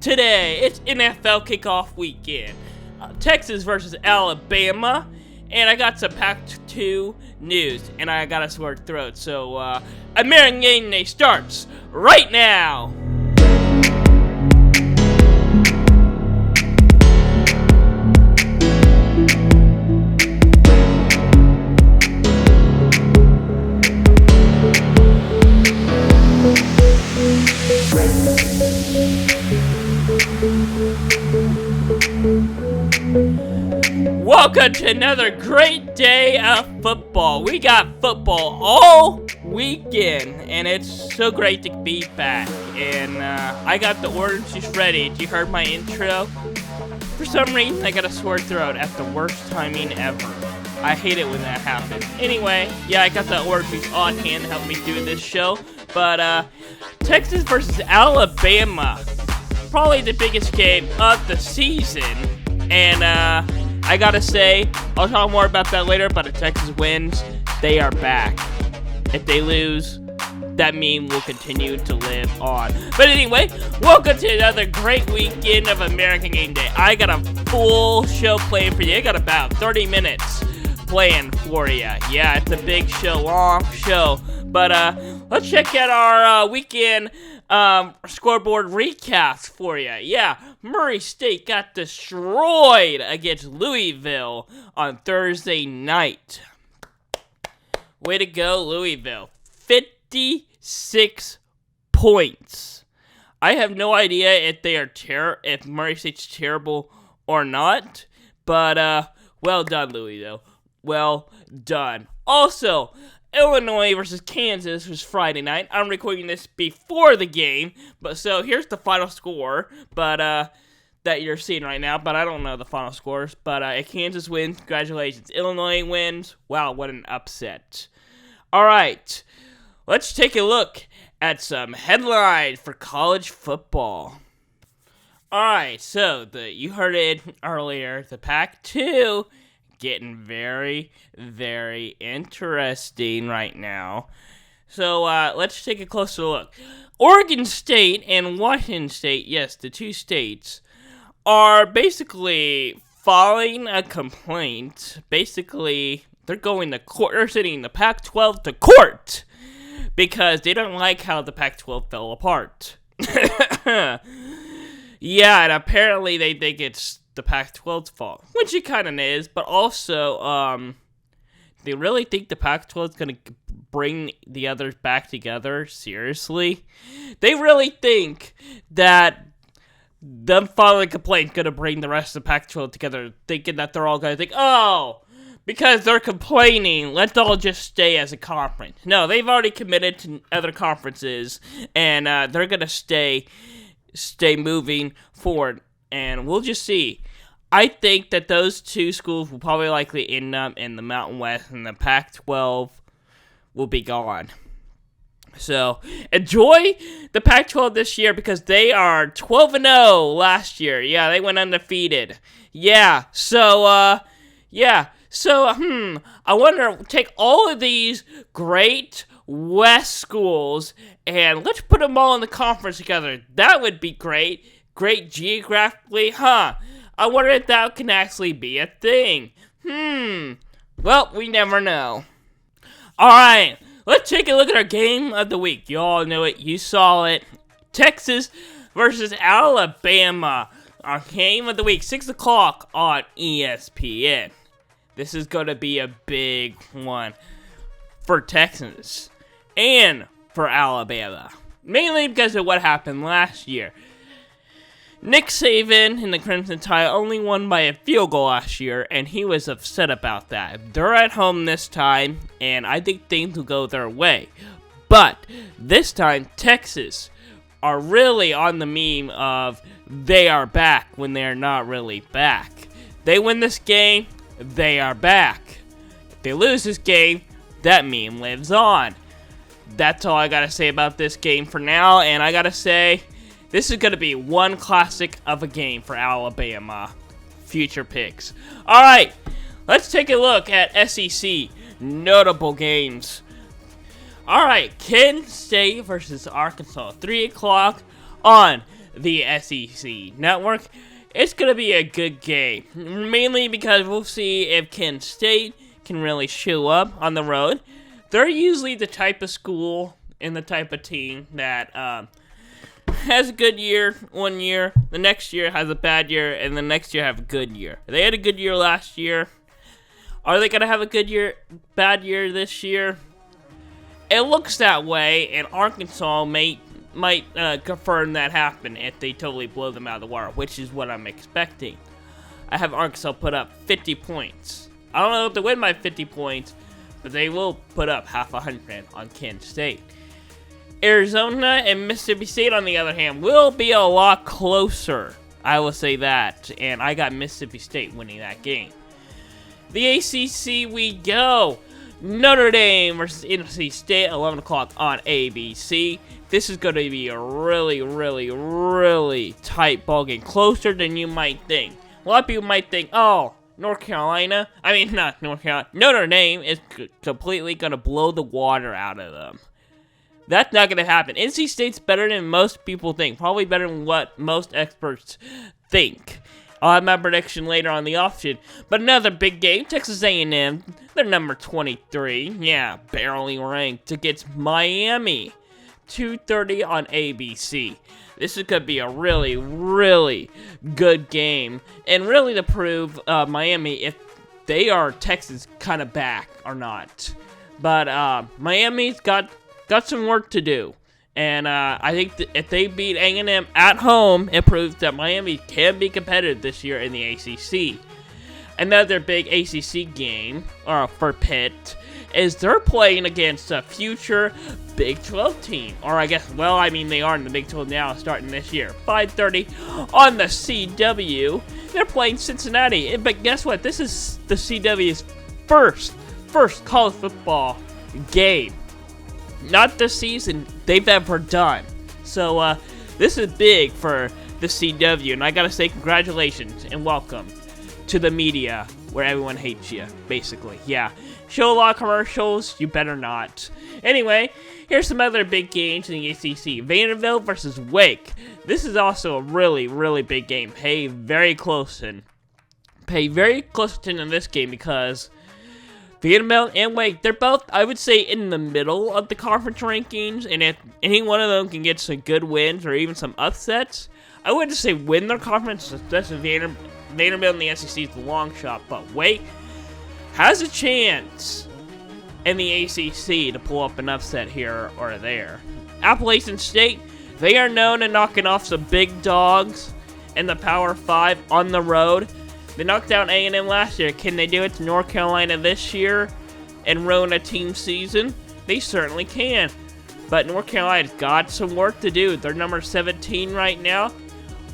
Today, it's NFL kickoff weekend. Texas versus Alabama. And I got some Pac-2 news. And I got a sore throat. So, American Gameday starts right now. Welcome to another great day of football. We got football all weekend, and it's so great to be back. And I got the orange juice ready. Did you heard my intro? For some reason, I got a sore throat at the worst timing ever. I hate it when that happens. Anyway, yeah, I got the orange juice on hand to help me do this show. But Texas versus Alabama, probably the biggest game of the season. And I gotta say, I'll talk more about that later, but if Texas wins, they are back. If they lose, that meme will continue to live on. But anyway, welcome to another great weekend of American Game Day. I got a full show planned for you. I got about 30 minutes planned for you. Yeah, it's a big show, long show. But let's check out our weekend scoreboard recaps for you. Yeah, Murray State got destroyed against Louisville on Thursday night. Way to go, Louisville. 56 points. I have no idea if they are if Murray State's terrible or not, but well done, Louisville. Well done. Also, Illinois versus Kansas was Friday night. I'm recording this before the game, but so here's the final score, but that you're seeing right now, but I don't know the final scores. But if Kansas wins, congratulations. Illinois wins. Wow, what an upset. All right, let's take a look at some headlines for college football. All right, so you heard it earlier, the Pac-2 getting very, very interesting right now. So let's take a closer look. Oregon State and Washington State, yes, the two states, are basically filing a complaint. Basically, they're going to court. They're sending the Pac-12 to court because they don't like how the Pac-12 fell apart. Yeah, and apparently they think it's the Pac-12's fault, which it kind of is, but also, they really think the Pac-12 is going to bring the others back together? Seriously? They really think that them filing a complaint is going to bring the rest of the Pac-12 together, thinking that they're all going to think, oh, because they're complaining, let's all just stay as a conference. No, they've already committed to other conferences, and they're going to stay moving forward. And we'll just see. I think that those two schools will probably likely end up in the Mountain West, and the Pac-12 will be gone. So, enjoy the Pac-12 this year because they are 12-0 last year. Yeah, they went undefeated. Yeah, so, I wonder, take all of these great West schools, and let's put them all in the conference together. That would be great. Great geographically, huh? I wonder if that can actually be a thing. Well, we never know. Alright, let's take a look at our game of the week. You all know it. You saw it. Texas versus Alabama. Our game of the week, 6 o'clock on ESPN. This is going to be a big one for Texas and for Alabama. Mainly because of what happened last year. Nick Saban and the Crimson Tide only won by a field goal last year, and he was upset about that. They're at home this time, and I think things will go their way. But this time, Texas are really on the meme of they are back when they're not really back. They win this game, they are back. If they lose this game, that meme lives on. That's all I gotta say about this game for now, and I gotta say, this is going to be one classic of a game for Alabama. Future picks. Alright, let's take a look at SEC notable games. Alright, Kent State versus Arkansas. 3 o'clock on the SEC network. It's going to be a good game, mainly because we'll see if Kent State can really show up on the road. They're usually the type of school and the type of team that has a good year one year, the next year has a bad year, and the next year have a good year. They had a good year last year. Are they going to have a bad year this year? It looks that way, and Arkansas might confirm that happen if they totally blow them out of the water, which is what I'm expecting. I have Arkansas put up 50 points. I don't know if they win by 50 points, but they will put up half 100 on Kent State. Arizona and Mississippi State, on the other hand, will be a lot closer. I will say that, and I got Mississippi State winning that game. The ACC we go. Notre Dame versus NC State, 11 o'clock on ABC. This is going to be a really, really, really tight ballgame. Closer than you might think. A lot of people might think, oh, Notre Dame is completely going to blow the water out of them. That's not going to happen. NC State's better than most people think. Probably better than what most experts think. I'll have my prediction later on the option. But another big game, Texas A&M, they're number 23. Yeah, barely ranked against Miami. 2:30 on ABC. This is going to be a really, really good game. And really to prove Miami if they are Texas kind of back or not. But Miami's got some work to do. And I think that if they beat A&M at home, it proves that Miami can be competitive this year in the ACC. Another big ACC game for Pitt is they're playing against a future Big 12 team. Or I guess, well, I mean, they are in the Big 12 now starting this year. 5:30 on the CW. They're playing Cincinnati. But guess what? This is the CW's first college football game. Not this season they've ever done. So this is big for the CW, and I gotta say congratulations and welcome to the media where everyone hates you, basically. Yeah, show a lot of commercials, you better not. Anyway, here's some other big games in the ACC. Vanderbilt versus Wake. This is also a really, really big game. Pay very close attention in this game because Vanderbilt and Wake, they're both, I would say, in the middle of the conference rankings, and if any one of them can get some good wins or even some upsets, I wouldn't say win their conference, especially Vanderbilt in the SEC is the long shot, but Wake has a chance in the ACC to pull up an upset here or there. Appalachian State, they are known in knocking off some big dogs in the Power 5 on the road. They knocked down A&M last year. Can they do it to North Carolina this year and ruin a team season? They certainly can. But North Carolina's got some work to do. They're number 17 right now.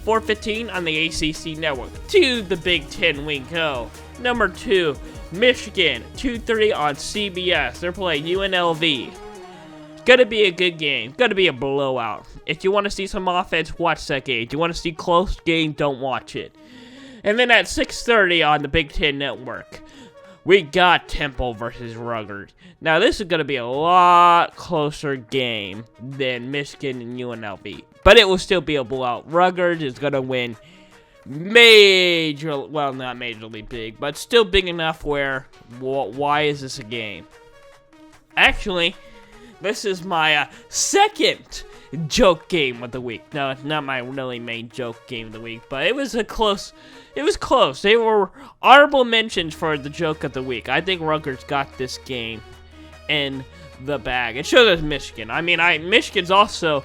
4:15 on the ACC network. To the Big Ten we go. Number 2, Michigan. 2:30 on CBS. They're playing UNLV. It's going to be a good game. It's going to be a blowout. If you want to see some offense, watch that game. If you want to see close game, don't watch it. And then at 6:30 on the Big Ten Network, we got Temple versus Rutgers. Now, this is going to be a lot closer game than Michigan and UNLV. But it will still be a blowout. Rutgers is going to win well, not majorly big, but still big enough where, why is this a game? Actually, this is my second joke game of the week. No, it's not my really main joke game of the week, but it was close. They were honorable mentions for the joke of the week. I think Rutgers got this game in the bag. It shows us Michigan. I mean, Michigan's also,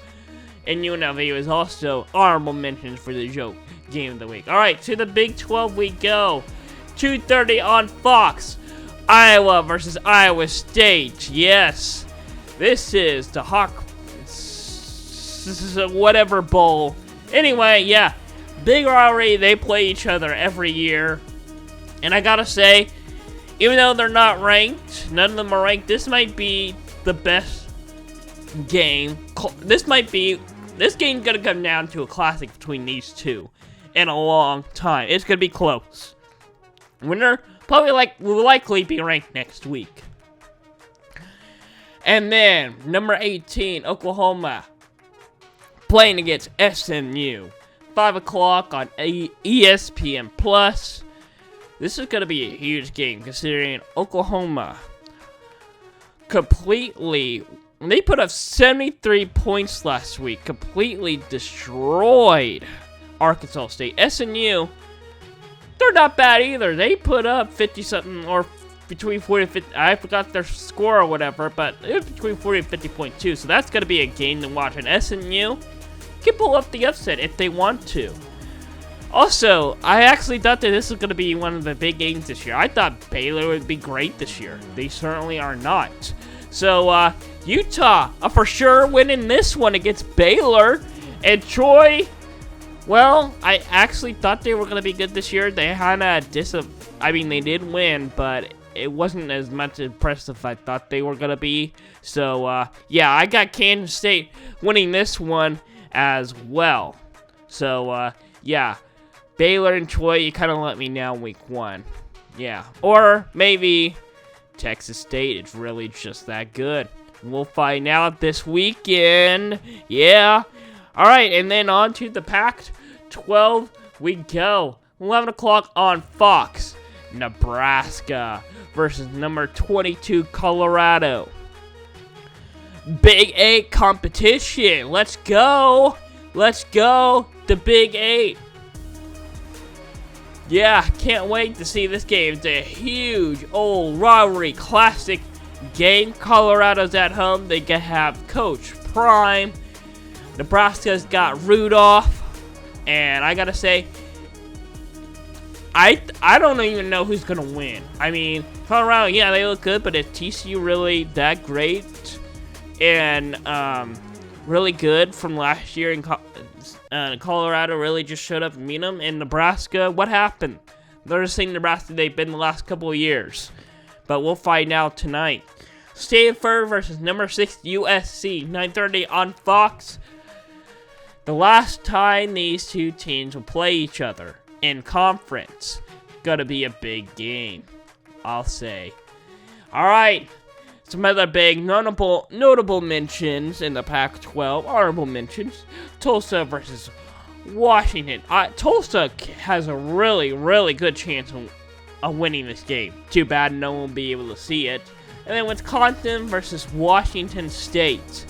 and UNLV was also honorable mentions for the joke game of the week. All right, to the Big 12 we go. 2:30 on Fox. Iowa versus Iowa State. Yes, this is the this is a whatever bowl. Anyway, yeah, big rivalry. They play each other every year. And I gotta say, even though they're not ranked, none of them are ranked, this might be the best game. This game's gonna come down to a classic between these two in a long time. It's gonna be close. Winner will likely be ranked next week. And then, number 18, Oklahoma playing against SMU. 5 o'clock on ESPN Plus. This is going to be a huge game considering Oklahoma completely... They put up 73 points last week. Completely destroyed Arkansas State. SMU, they're not bad either. They put up 50-something or between 40 and 50. I forgot their score or whatever, but it was between 40 and 50.2. So that's going to be a game to watch. And SMU can pull up the upset if they want to. Also, I actually thought that this was going to be one of the big games this year. I thought Baylor would be great this year. They certainly are not. So, Utah are for sure winning this one against Baylor. And Troy, well, I actually thought they were going to be good this year. They kind of they did win, but it wasn't as much impressive as I thought they were going to be. So, yeah, I got Kansas State winning this one as well. So, yeah, Baylor and Troy, you kind of let me down week 1. Yeah, or maybe Texas State, it's really just that good. We'll find out this weekend. Yeah. All right, and then on to the Pac-12 we go. 11 o'clock on Fox. Nebraska versus number 22 Colorado. Big 8 competition. Let's go. Let's go. The Big 8. Yeah, can't wait to see this game. It's a huge old rivalry classic game. Colorado's at home. They can have Coach Prime. Nebraska's got Rudolph. And I gotta say, I don't even know who's gonna win. I mean, Colorado, yeah, they look good, but is TCU really that great? And really good from last year in Colorado really just showed up and beat them. In Nebraska, what happened? They're the same Nebraska they've been the last couple of years. But we'll find out tonight. Stanford versus number 6 USC, 9:30 on Fox. The last time these two teams will play each other in conference. Gonna be a big game, I'll say. Alright, some other big notable mentions in the Pac-12. Honorable mentions. Tulsa versus Washington. Tulsa has a really, really good chance of winning this game. Too bad no one will be able to see it. And then Wisconsin versus Washington State.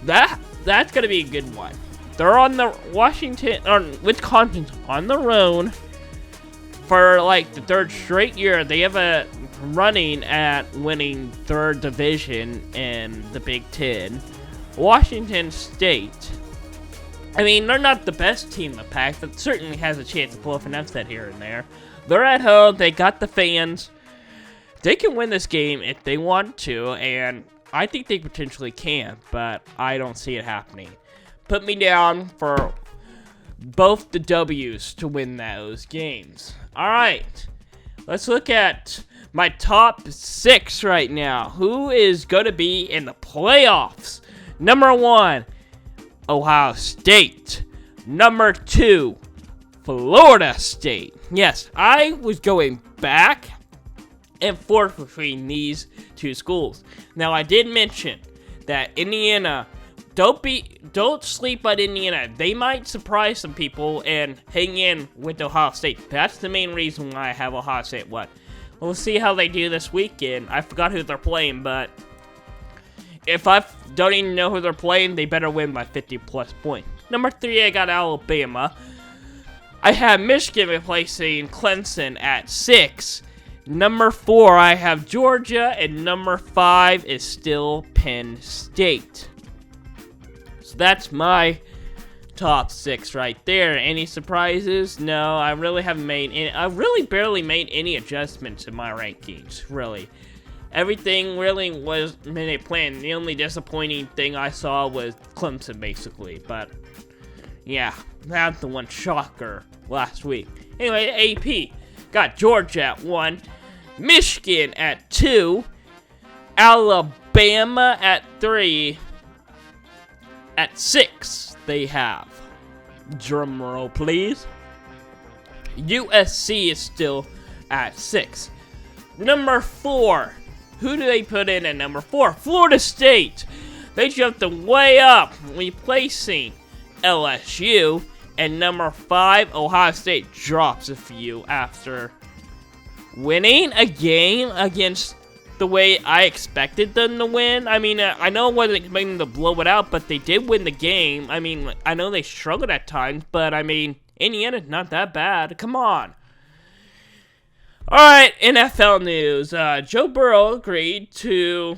That's going to be a good one. They're on the Wisconsin's on the road for like the 3rd straight year. They have a running at winning 3rd division in the Big Ten. Washington State, I mean, they're not the best team in the pack, but certainly has a chance to pull off an upset here and there. They're at home. They got the fans. They can win this game if they want to, and I think they potentially can, but I don't see it happening. Put me down for both the W's to win those games. All right, let's look at my top 6 right now. Who is going to be in the playoffs? Number 1, Ohio State. Number 2, Florida State. Yes, I was going back and forth between these two schools. Now, I did mention that Indiana, don't sleep on Indiana. They might surprise some people and hang in with Ohio State. That's the main reason why I have Ohio State. We'll see how they do this weekend. I forgot who they're playing, but if I don't even know who they're playing, they better win by 50+ points. Number 3, I got Alabama. I have Michigan replacing Clemson at 6. Number 4, I have Georgia, and number 5 is still Penn State. So that's my top 6 right there. Any surprises? No, I really haven't made any. I really barely made any adjustments in my rankings, really. Everything really was made a plan. The only disappointing thing I saw was Clemson, basically. But, yeah, that's the one shocker last week. Anyway, AP got Georgia at 1, Michigan at 2, Alabama at 3, at 6 they have, drum roll please, USC is still at 6. Number 4, who do they put in at number 4? Florida State. They jumped them way up, replacing LSU. And number 5, Ohio State drops a few after winning a game against the way I expected them to win. I mean, I know I wasn't expecting them to blow it out, but they did win the game. I mean, I know they struggled at times, but I mean, Indiana's not that bad. Come on. Alright, NFL news. Joe Burrow agreed to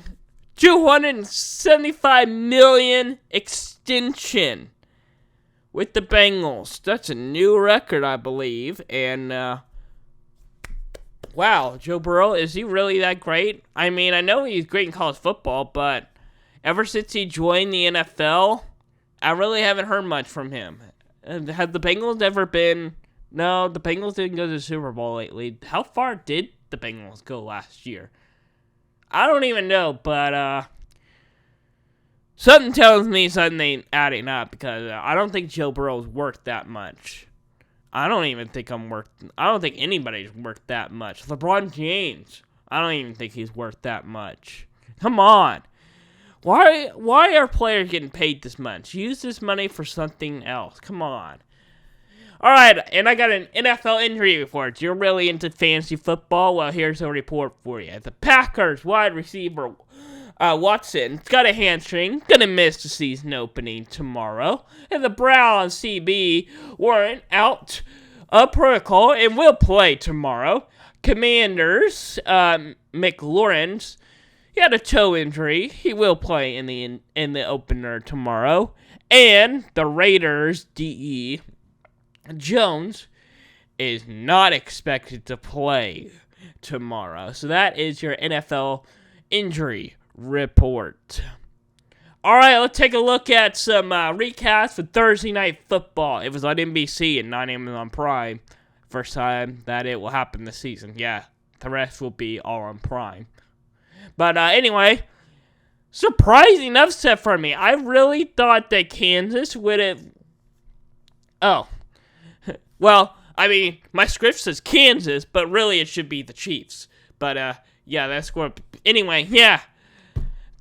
$275 million extension with the Bengals. That's a new record, I believe. And, wow, Joe Burrow, is he really that great? I mean, I know he's great in college football, but ever since he joined the NFL, I really haven't heard much from him. Have the Bengals ever been... No, the Bengals didn't go to the Super Bowl lately. How far did the Bengals go last year? I don't even know, but, something tells me something ain't adding up, because I don't think Joe Burrow's worth that much. I don't think anybody's worth that much. LeBron James, I don't even think he's worth that much. Come on. Why are players getting paid this much? Use this money for something else. Come on. Alright, and I got an NFL injury report. You're really into fantasy football? Well, here's a report for you. The Packers wide receiver Watson got a hamstring, gonna miss the season opening tomorrow. And the Browns CB weren't out of protocol and will play tomorrow. Commanders McLaurin's, he had a toe injury. He will play in the opener tomorrow. And the Raiders DE Jones is not expected to play tomorrow. So that is your NFL injury report. Alright, let's take a look at some recaps for Thursday Night Football. It was on NBC and not Amazon Prime. First time that it will happen this season. Yeah, the rest will be all on Prime. But anyway, surprising upset for me. I really thought that Kansas would have... Oh. Well, I mean, my script says Kansas, but really it should be the Chiefs. But, yeah, that's what... Anyway, yeah.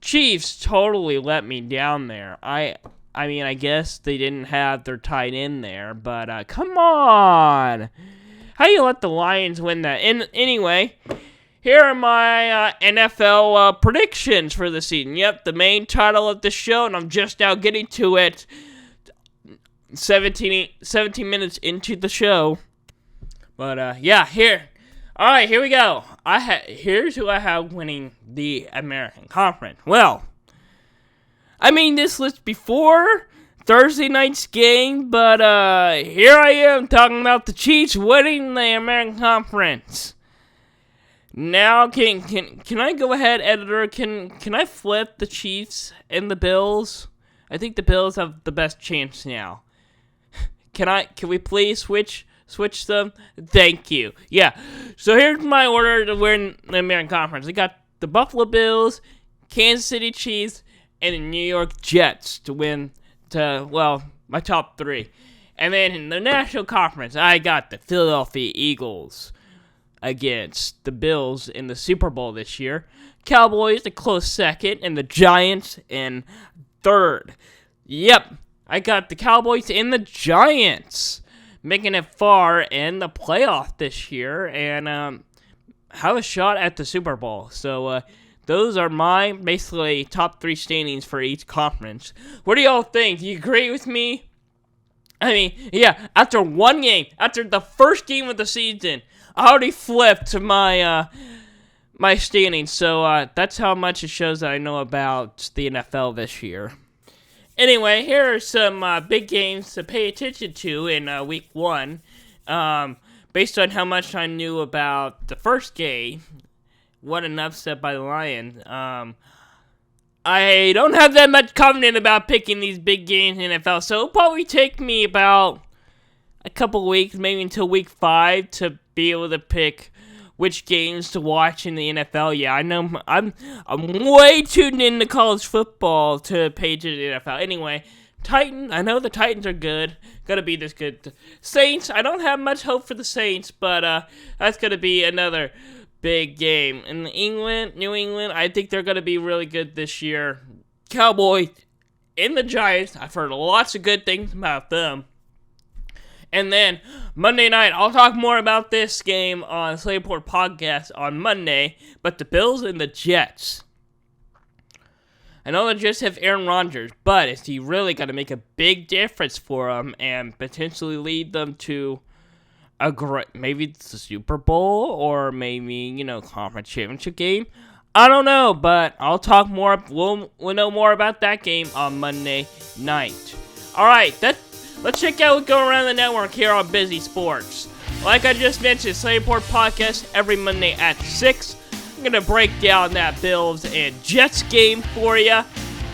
Chiefs totally let me down there. I mean, I guess they didn't have their tight end there, but, come on. How do you let the Lions win that? And anyway, here are my NFL predictions for the season. Yep, the main title of the show, and I'm just now getting to it. 17 minutes into the show. But, yeah, here. Alright, here we go. Here's who I have winning the American Conference. Well, I mean, this list before Thursday night's game, but, here I am talking about the Chiefs winning the American Conference. Now, can I go ahead, editor? Can I flip the Chiefs and the Bills? I think the Bills have the best chance now. Can we please switch them? Thank you. Yeah. So here's my order to win the American Conference. I got the Buffalo Bills, Kansas City Chiefs, and the New York Jets to win my top 3. And then in the National Conference, I got the Philadelphia Eagles against the Bills in the Super Bowl this year. Cowboys a close second, and the Giants in third. Yep. I got the Cowboys and the Giants making it far in the playoff this year and have a shot at the Super Bowl. So those are my basically top 3 standings for each conference. What do y'all think? Do you agree with me? I mean, yeah, after one game, after the first game of the season, I already flipped my my standings. So that's how much it shows that I know about the NFL this year. Anyway, here are some big games to pay attention to in Week 1. Based on how much I knew about the first game, what an upset by the Lions. I don't have that much confidence about picking these big games in NFL, so it'll probably take me about a couple weeks, maybe until Week 5, to be able to pick which games to watch in the NFL. Yeah, I know I'm way tuned into college football to pay attention to the NFL. Anyway, I know the Titans are good. Gonna be this good. Saints, I don't have much hope for the Saints, but that's gonna be another big game. In New England, I think they're gonna be really good this year. Cowboys and the Giants. I've heard lots of good things about them. And then Monday night, I'll talk more about this game on Slateport Podcast on Monday, but the Bills and the Jets. I know the Jets have Aaron Rodgers, but is he really going to make a big difference for them and potentially lead them to maybe it's the Super Bowl or maybe, conference championship game? I don't know, but I'll talk more. We'll know more about that game on Monday night. All right, let's check out what's going around the network here on Busy Sports. Like I just mentioned, Slateport Podcast every Monday at 6. I'm going to break down that Bills and Jets game for you.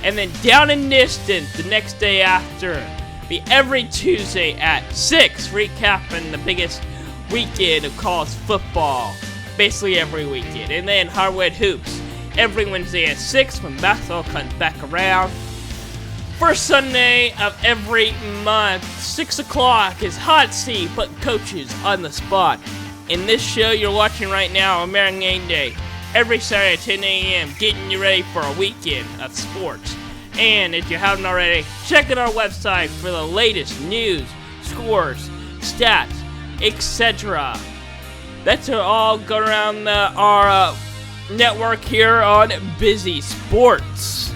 And then down in distance the next day after. Be every Tuesday at 6, recapping the biggest weekend of college football. Basically every weekend. And then Hardwood Hoops every Wednesday at 6 when basketball comes back around. First Sunday of every month, 6 o'clock, is Hot Seat, putting coaches on the spot. In this show you're watching right now, American Gameday, every Saturday at 10 a.m., getting you ready for a weekend of sports. And if you haven't already, check out our website for the latest news, scores, stats, etc. That's all going around our network here on Busy Sports.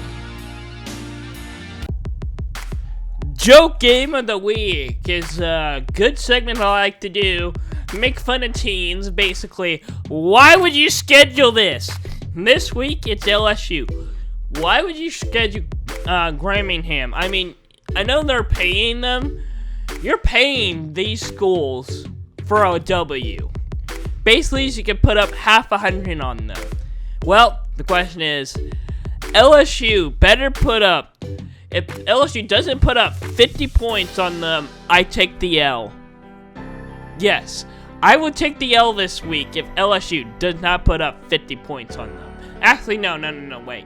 Joke Game of the Week is a good segment I like to do. Make fun of teens, basically. Why would you schedule this? This week, it's LSU. Why would you schedule Birmingham? I mean, I know they're paying them. You're paying these schools for a W. Basically, you can put up half 100 on them. Well, the question is, LSU better put up. If LSU doesn't put up 50 points on them, I take the L. Yes, I would take the L this week if LSU does not put up 50 points on them. Actually, no, wait.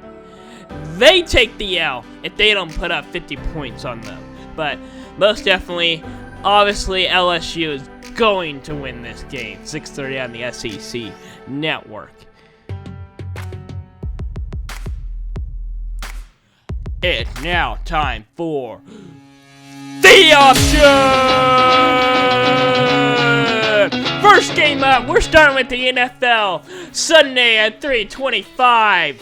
They take the L if they don't put up 50 points on them. But most definitely, obviously, LSU is going to win this game. 6:30 on the SEC Network. It's now time for the option! First game up, we're starting with the NFL. Sunday at 3:25.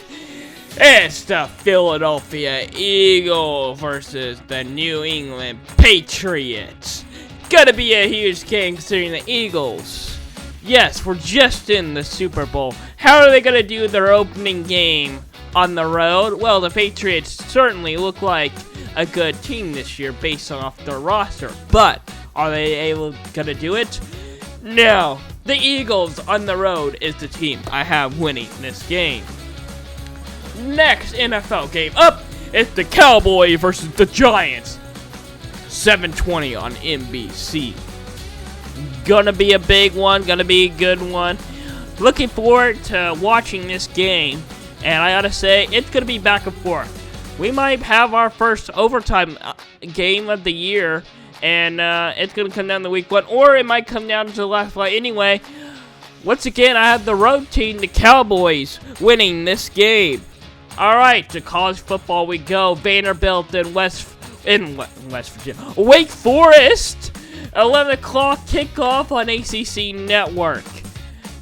It's the Philadelphia Eagles versus the New England Patriots. Gonna be a huge game considering the Eagles. Yes, we're just in the Super Bowl. How are they gonna do their opening game on the road? Well, the Patriots certainly look like a good team this year based off their roster. But are they gonna do it? No. The Eagles on the road is the team I have winning this game. Next NFL game up, it's the Cowboys versus the Giants. 7:20 on NBC. Gonna be a big one, gonna be a good one. Looking forward to watching this game, and I gotta say, it's gonna be back and forth. We might have our first overtime game of the year, and it's gonna come down to week 1, or it might come down to the last play. Anyway, once again, I have the road team, the Cowboys, winning this game. All right, to college football we go. Vanderbilt and West Virginia. Wake Forest, 11 o'clock kickoff on ACC Network.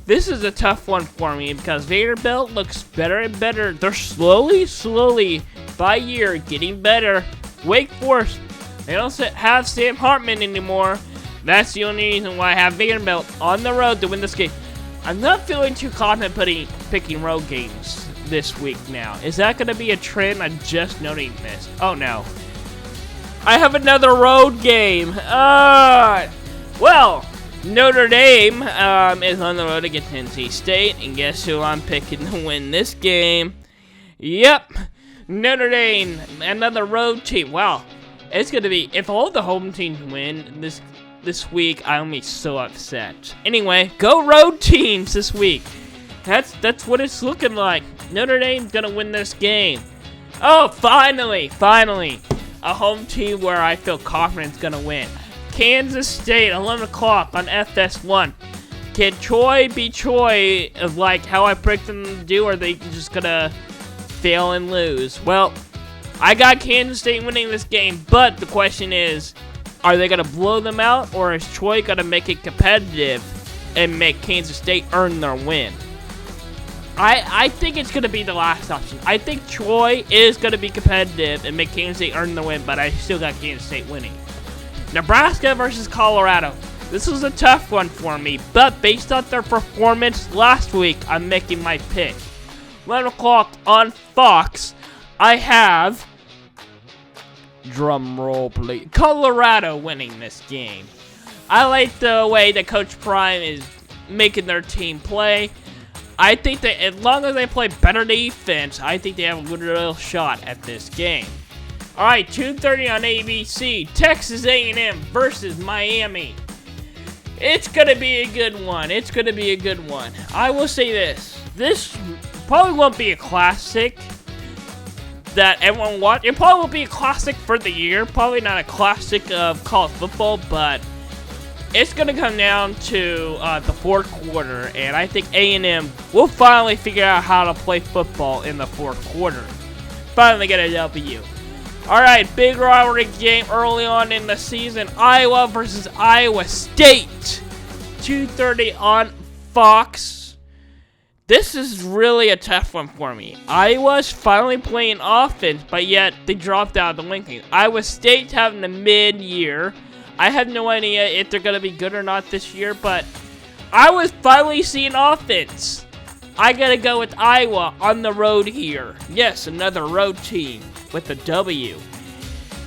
This is a tough one for me because Vanderbilt looks better and better. They're slowly, by year, getting better. Wake Forest, they don't have Sam Hartman anymore. That's the only reason why I have Vanderbilt on the road to win this game. I'm not feeling too confident picking road games this week now. Is that going to be a trend? I'm just noting this. Oh, no. I have another road game. Well, Notre Dame is on the road against NC State, and guess who I'm picking to win this game? Yep, Notre Dame, another road team. Wow, it's going to be, if all the home teams win this week, I'll be so upset. Anyway, go road teams this week. That's what it's looking like. Notre Dame's going to win this game. Oh, finally, a home team where I feel confident is going to win. Kansas State, 11 o'clock on FS1. Can Troy be Troy of like how I predicted them to do, or are they just going to fail and lose? Well, I got Kansas State winning this game, but the question is, are they going to blow them out, or is Troy going to make it competitive and make Kansas State earn their win? I think it's going to be the last option. I think Troy is going to be competitive and make Kansas State earn the win, but I still got Kansas State winning. Nebraska versus Colorado. This was a tough one for me, but based on their performance last week, I'm making my pick. 11 o'clock on Fox, I have, drum roll please, Colorado winning this game. I like the way that Coach Prime is making their team play. I think that as long as they play better defense, I think they have a good real shot at this game. Alright, 2:30 on ABC, Texas A&M versus Miami. It's going to be a good one. It's going to be a good one. I will say this. This probably won't be a classic that everyone watch. It probably won't be a classic for the year. Probably not a classic of college football, but it's going to come down to the fourth quarter, and I think A&M will finally figure out how to play football in the fourth quarter. Finally get a W. Alright, big rivalry game early on in the season. Iowa versus Iowa State. 2:30 on Fox. This is really a tough one for me. Iowa's finally playing offense, but yet they dropped out of the rankings. Iowa State's having a mid-year. I have no idea if they're going to be good or not this year, but I was finally seeing offense. I got to go with Iowa on the road here. Yes, another road team with a W.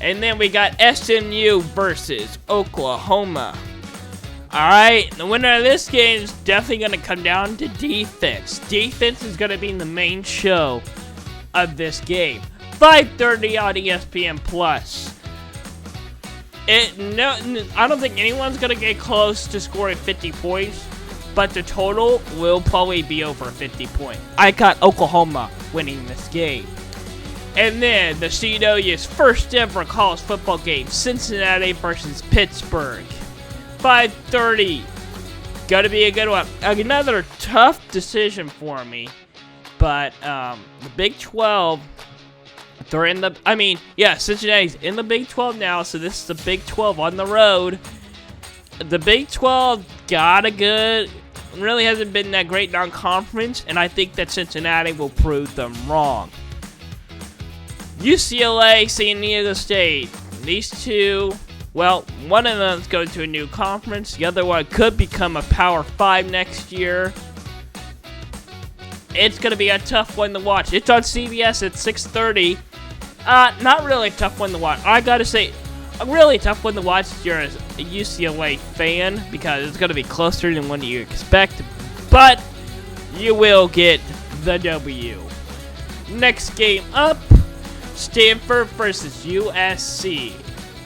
And then we got SMU versus Oklahoma. Alright, the winner of this game is definitely going to come down to defense. Defense is going to be the main show of this game. 5:30 on ESPN+. I don't think anyone's going to get close to scoring 50 points, but the total will probably be over 50 points. I got Oklahoma winning this game. And then the CW's first ever college football game, Cincinnati versus Pittsburgh. 5:30. Gotta be a good one. Another tough decision for me, but the Big 12. They're in the, Cincinnati's in the Big 12 now, so this is the Big 12 on the road. The Big 12 really hasn't been that great non-conference, and I think that Cincinnati will prove them wrong. UCLA, San Diego State. These two, well, one of them is going to a new conference. The other one could become a Power 5 next year. It's going to be a tough one to watch. It's on CBS at 6:30. Not really a tough one to watch. I gotta say, a really tough one to watch if you're a UCLA fan, because it's gonna be closer than what you expect, but you will get the W. Next game up, Stanford versus USC.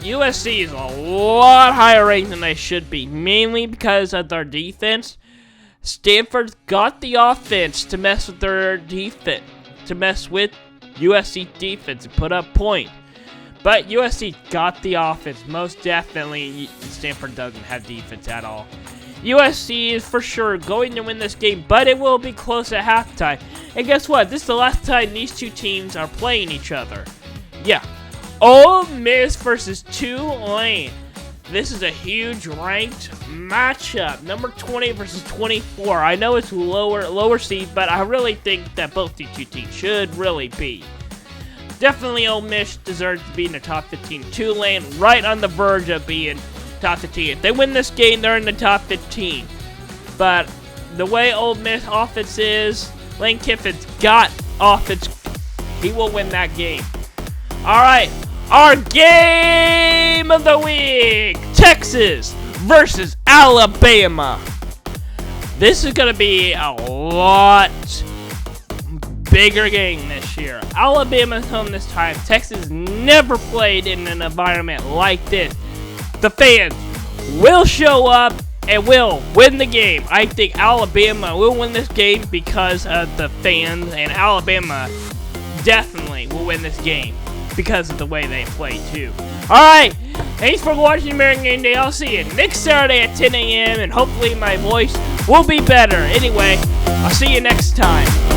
USC is a lot higher ranked than they should be, mainly because of their defense. Stanford's got the offense to mess with their defense, to mess with USC defense and put up points. But USC got the offense. Most definitely, Stanford doesn't have defense at all. USC is for sure going to win this game, but it will be close at halftime. And guess what? This is the last time these two teams are playing each other. Yeah. Ole Miss versus Tulane. This is a huge ranked matchup. Number 20 versus 24. I know it's lower seed, but I really think that both these two teams should really be. Definitely Ole Miss deserves to be in the top 15. Tulane right on the verge of being top 15. If they win this game, they're in the top 15. But the way Ole Miss offense is, Lane Kiffin's got offense. He will win that game. All right. Our game of the week, Texas versus Alabama. This is going to be a lot bigger game this year. Alabama's home this time. Texas never played in an environment like this. The fans will show up and will win the game. I think Alabama will win this game because of the fans, and Alabama definitely will win this game because of the way they play too. Alright, thanks for watching American Game Day. I'll see you next Saturday at 10 a.m. and hopefully my voice will be better. Anyway, I'll see you next time.